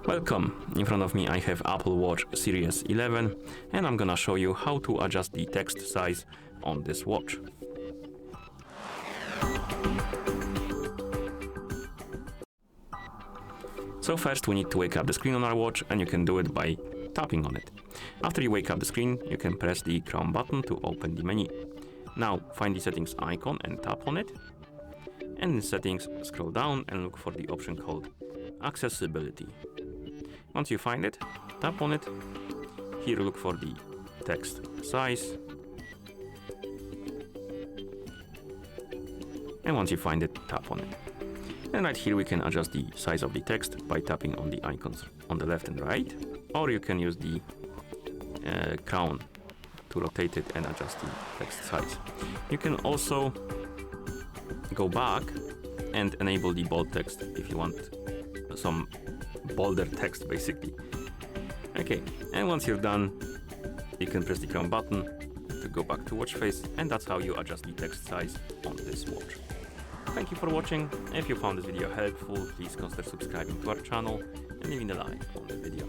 Welcome! In front of me I have Apple Watch Series 11 and I'm gonna show you how to adjust the text size on this watch. So first we need to wake up the screen on our watch, and you can do it by tapping on it. After you wake up the screen, you can press the Chrome button to open the menu. Now find the settings icon and tap on it. And in settings, scroll down and look for the option called accessibility. Once you find it, tap on it. Here look for the text size. And once you find it, tap on it. And right here we can adjust the size of the text by tapping on the icons on the left and right, or you can use the crown to rotate it and adjust the text size. You can also go back and enable the bold text if you want some bolder text basically. Okay, and once you're done, you can press the crown button to go back to watch face, and that's how you adjust the text size on this watch. Thank you for watching. If you found this video helpful, please consider subscribing to our channel and leaving a like on the video.